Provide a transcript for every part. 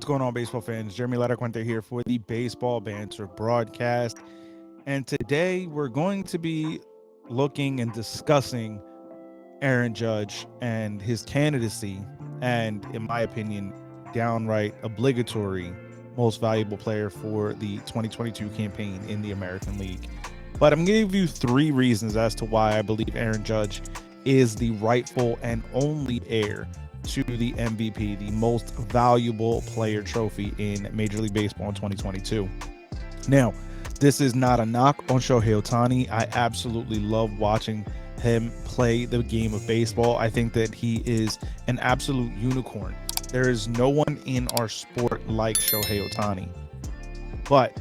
what's going on, baseball fans? Jeremy Laracuente here for the Baseball Banter Broadcast. And today we're going to be looking and discussing Aaron Judge and his candidacy, and in my opinion, downright obligatory most valuable player for the 2022 campaign in the American League. But I'm going to give you three reasons as to why I believe Aaron Judge is the rightful and only heir to the MVP, the most valuable player trophy in Major League Baseball in 2022. Now, this is not a knock on Shohei Ohtani. I absolutely love watching him play the game of baseball. I think that he is an absolute unicorn. There is no one in our sport like Shohei Ohtani. But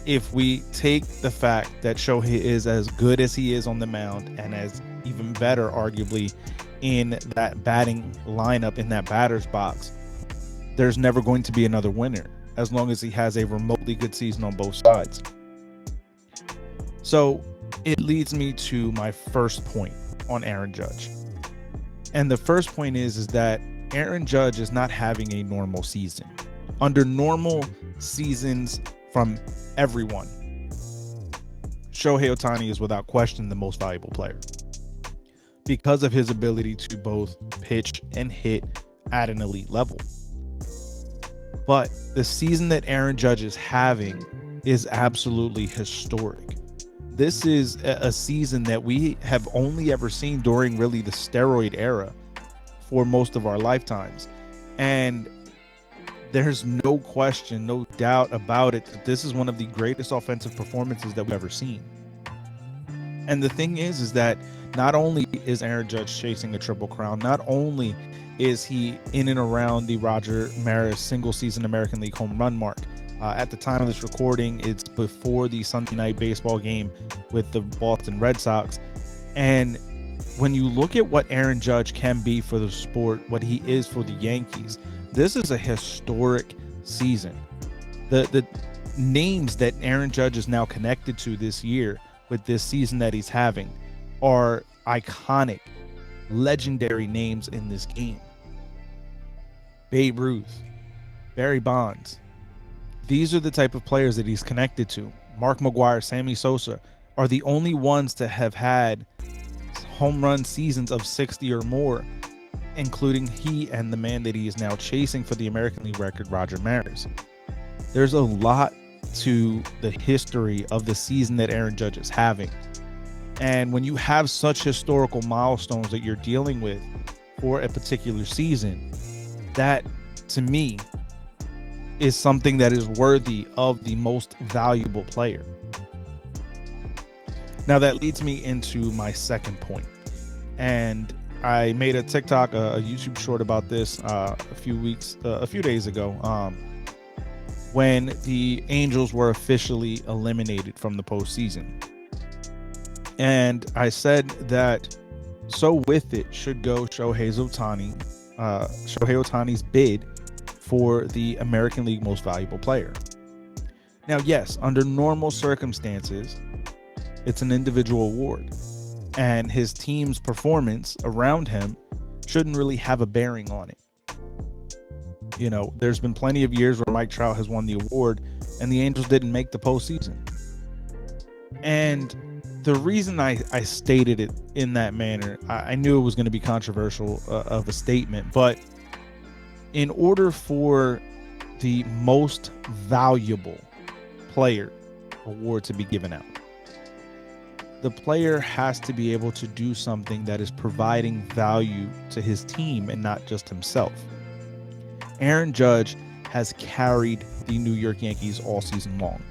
if we take the fact that Shohei is as good as he is on the mound and as even better, arguably, in that batting lineup, in that batter's box, there's never going to be another winner as long as he has a remotely good season on both sides. So it leads me to my first point on Aaron Judge. And the first point is that Aaron Judge is not having a normal season. Under normal seasons from everyone, Shohei Ohtani is without question the most valuable player because of his ability to both pitch and hit at an elite level. But the season that Aaron Judge is having is absolutely historic. This is a season that we have only ever seen during really the steroid era for most of our lifetimes. And there's no question, no doubt about it, that this is one of the greatest offensive performances that we've ever seen. And the thing is that not only is Aaron Judge chasing a triple crown, not only is he in and around the Roger Maris single season American League home run mark. At the time of this recording, it's before the Sunday night baseball game with the Boston Red Sox. And when you look at what Aaron Judge can be for the sport, what he is for the Yankees, this is a historic season. The names that Aaron Judge is now connected to this year with this season that he's having are iconic, legendary names in this game. Babe Ruth, Barry Bonds. These are the type of players that he's connected to. Mark McGwire, Sammy Sosa are the only ones to have had home run seasons of 60 or more, including he and the man that he is now chasing for the American League record, Roger Maris. There's a lot to the history of the season that Aaron Judge is having. And when you have such historical milestones that you're dealing with for a particular season, that, to me, is something that is worthy of the most valuable player. Now that leads me into my second point. And I made a TikTok, a YouTube short about this a few days ago, when the Angels were officially eliminated from the postseason. And I said that so with it should go Shohei Ohtani's bid for the American League most valuable player. Now, yes, under normal circumstances, it's an individual award, and his team's performance around him shouldn't really have a bearing on it. You know, there's been plenty of years where Mike Trout has won the award and the Angels didn't make the postseason. And the reason I stated it in that manner, I knew it was going to be controversial of a statement, but in order for the most valuable player award to be given out, the player has to be able to do something that is providing value to his team and not just himself. Aaron Judge has carried the New York Yankees all season long.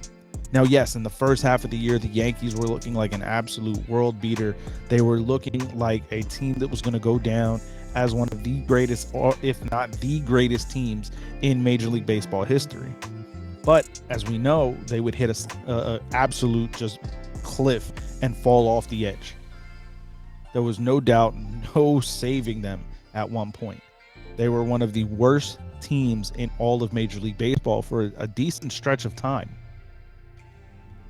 Now, yes, in the first half of the year, the Yankees were looking like an absolute world beater. They were looking like a team that was going to go down as one of the greatest, or if not the greatest teams in Major League Baseball history. But as we know, they would hit a absolute just cliff and fall off the edge. There was no doubt, no saving them at one point. They were one of the worst teams in all of Major League Baseball for a decent stretch of time.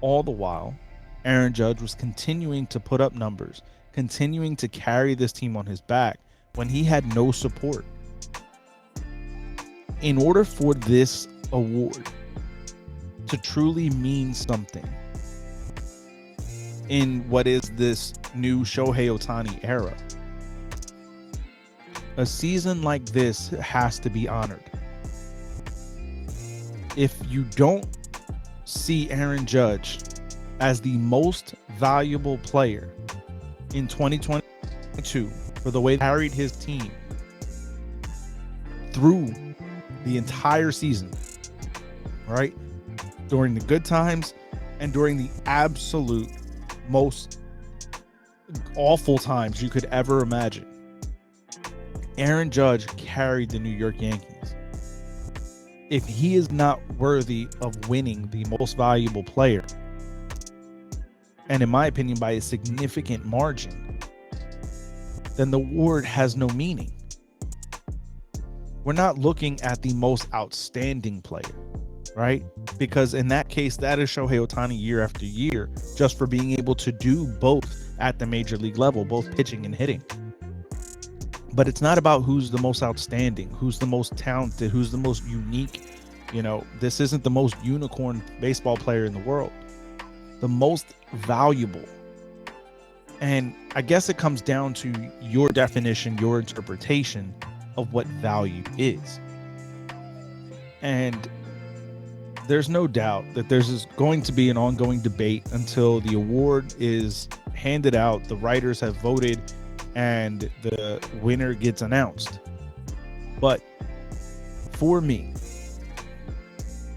All the while, Aaron Judge was continuing to put up numbers, continuing to carry this team on his back when he had no support. in order for this award to truly mean something in what is this new Shohei Ohtani era, a season like this has to be honored. If you don't see Aaron Judge as the most valuable player in 2022 for the way he carried his team through the entire season, right? During the good times and during the absolute most awful times you could ever imagine, Aaron Judge carried the New York Yankees. If he is not worthy of winning the most valuable player, and in my opinion by a significant margin, then the award has no meaning. We're not looking at the most outstanding player, right? Because in that case, that is Shohei Ohtani year after year, just for being able to do both at the major league level, both pitching and hitting. But it's not about who's the most outstanding, who's the most talented, who's the most unique. This isn't the most unicorn baseball player in the world. The most valuable. And I guess it comes down to your definition, your interpretation of what value is. And there's no doubt that there's going to be an ongoing debate until the award is handed out, the writers have voted, and the winner gets announced. But for me,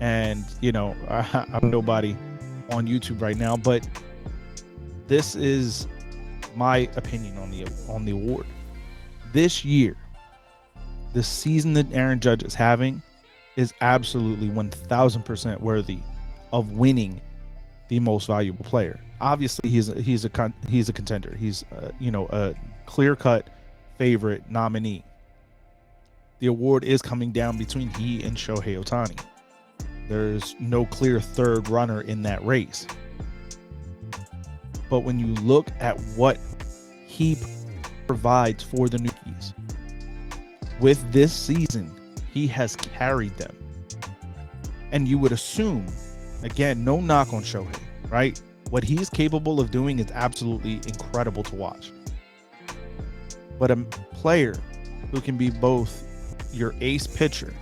and I'm nobody on YouTube right now, but this is my opinion on the award. This year, the season that Aaron Judge is having is absolutely 1000% worthy of winning the most valuable player. Obviously, he's a contender. He's a clear-cut favorite nominee. The award is coming down between he and Shohei Ohtani. There's no clear third runner in that race. But when you look at what he provides for the Yankees, with this season, he has carried them. And you would assume, again, no knock on Shohei, right? What he's capable of doing is absolutely incredible to watch. But a player who can be both your ace pitcher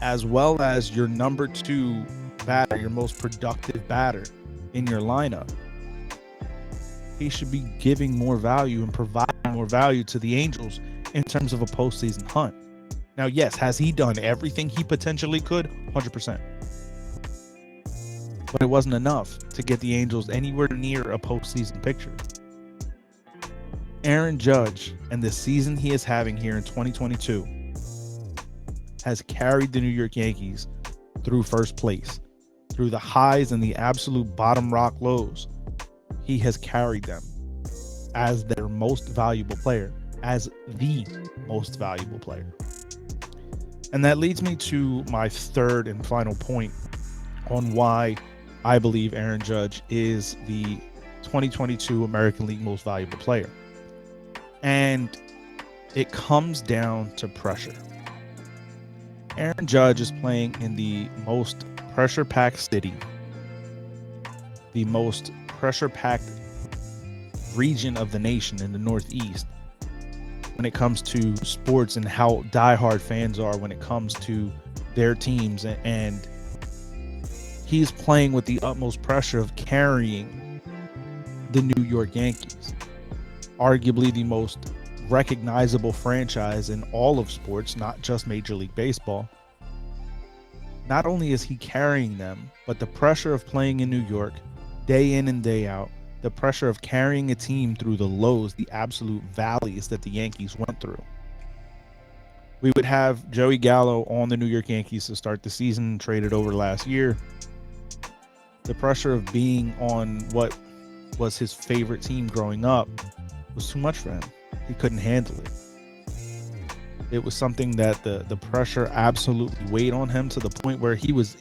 as well as your number 2 batter, your most productive batter in your lineup, he should be giving more value and providing more value to the Angels in terms of a postseason hunt. Now, yes, has he done everything he potentially could? 100%. But it wasn't enough to get the Angels anywhere near a postseason picture. Aaron Judge and the season he is having here in 2022 has carried the New York Yankees through first place, through the highs and the absolute bottom rock lows. He has carried them as their most valuable player, as the most valuable player. And that leads me to my third and final point on why I believe Aaron Judge is the 2022 American League most valuable player. And it comes down to pressure. Aaron Judge is playing in the most pressure-packed city, the most pressure-packed region of the nation in the Northeast when it comes to sports and how diehard fans are when it comes to their teams. And he's playing with the utmost pressure of carrying the New York Yankees, arguably the most recognizable franchise in all of sports, not just Major League Baseball. Not only is he carrying them, but the pressure of playing in New York day in and day out, the pressure of carrying a team through the lows, the absolute valleys that the Yankees went through. We would have Joey Gallo on the New York Yankees to start the season, traded over last year. The pressure of being on what was his favorite team growing up was too much for him. He couldn't handle it. It was something that the pressure absolutely weighed on him to the point where he was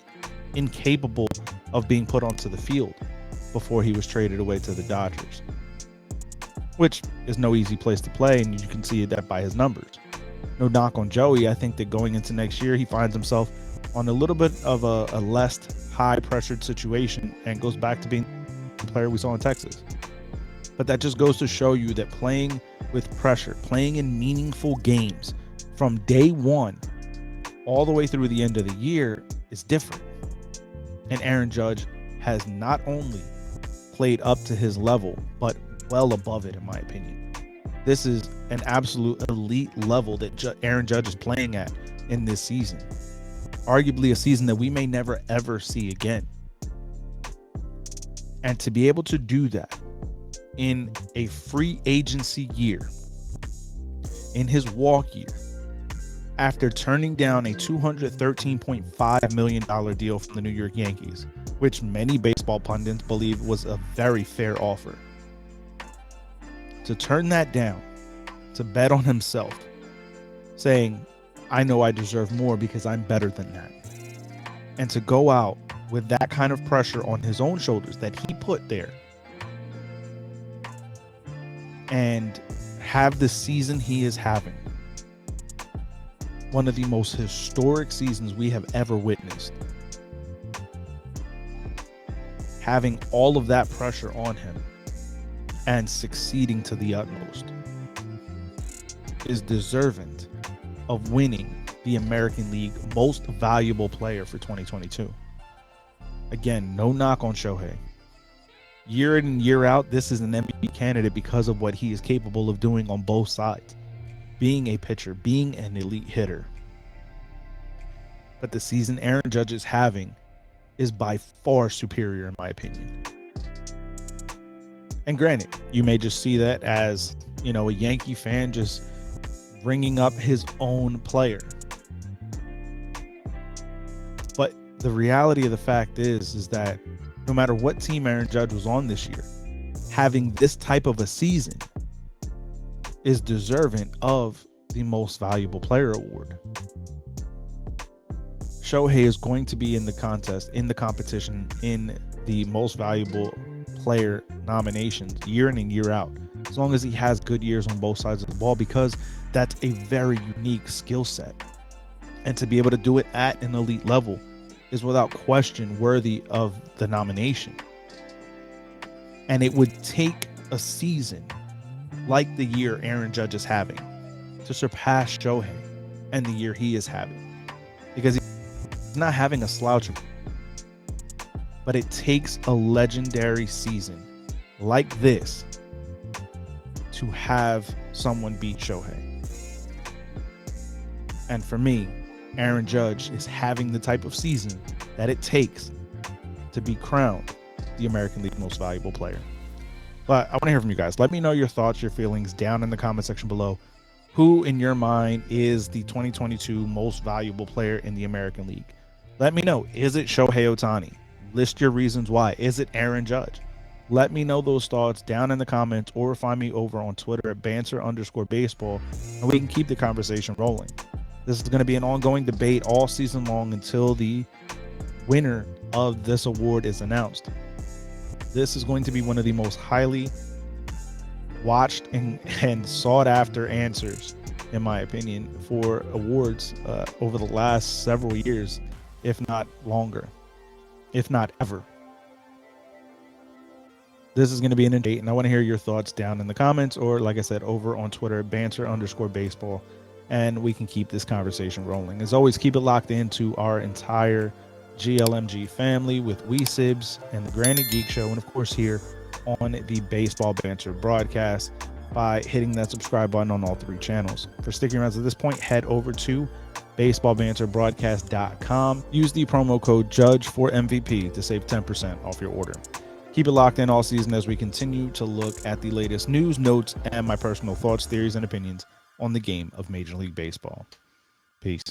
incapable of being put onto the field before he was traded away to the Dodgers, which is no easy place to play, and you can see that by his numbers. no knock on Joey. I think that going into next year, he finds himself on a little bit of a less high-pressured situation and goes back to being the player we saw in Texas. But that just goes to show you that playing with pressure, playing in meaningful games from day one all the way through the end of the year is different. And Aaron Judge has not only played up to his level, but well above it, in my opinion. This is an absolute elite level that Aaron Judge is playing at in this season. Arguably a season that we may never, ever see again. And to be able to do that in a free agency year, in his walk year, after turning down a $213.5 million deal from the New York Yankees, which many baseball pundits believe was a very fair offer. To turn that down, to bet on himself, saying, I know I deserve more because I'm better than that. And to go out with that kind of pressure on his own shoulders that he put there and have the season he is having. One of the most historic seasons we have ever witnessed. Having all of that pressure on him and succeeding to the utmost is deserving of winning the American League Most Valuable Player for 2022. Again, no knock on Shohei. Year in and year out, this is an MVP candidate because of what he is capable of doing on both sides. Being a pitcher, being an elite hitter. But the season Aaron Judge is having is by far superior, in my opinion. And granted, you may just see that as, a Yankee fan just bringing up his own player. But the reality of the fact is that no matter what team Aaron Judge was on this year, having this type of a season is deserving of the Most Valuable Player award. Shohei is going to be in the contest, in the competition, in the Most Valuable Player nominations year in and year out, as long as he has good years on both sides of the ball, because that's a very unique skill set. And to be able to do it at an elite level is without question worthy of the nomination. And it would take a season like the year Aaron Judge is having to surpass Shohei and the year he is having, because he's not having a slouch. But it takes a legendary season like this to have someone beat Shohei. And for me, Aaron Judge is having the type of season that it takes to be crowned the American League Most Valuable Player. But I want to hear from you guys. Let me know your thoughts, your feelings down in the comment section below. Who in your mind is the 2022 most valuable player in the American League? Let me know. Is it Shohei Ohtani? List your reasons why. Is it Aaron Judge? Let me know those thoughts down in the comments, or find me over on Twitter at banter_baseball, and we can keep the conversation rolling. This is going to be an ongoing debate all season long until the winner of this award is announced. This is going to be one of the most highly watched and sought after answers, in my opinion, for awards over the last several years, if not longer, if not ever. This is going to be an debate, and I want to hear your thoughts down in the comments, or like I said, over on Twitter, banter_baseball, and we can keep this conversation rolling. As always, keep it locked into our entire GLMG family with WeSibs and the Granite Geek Show, and of course here on the Baseball Banter Broadcast by hitting that subscribe button on all three channels. For sticking around to this point, head over to baseballbanterbroadcast.com. Use the promo code JUDGE for MVP to save 10% off your order. Keep it locked in all season as we continue to look at the latest news, notes, and my personal thoughts, theories, and opinions on the game of Major League Baseball. Peace.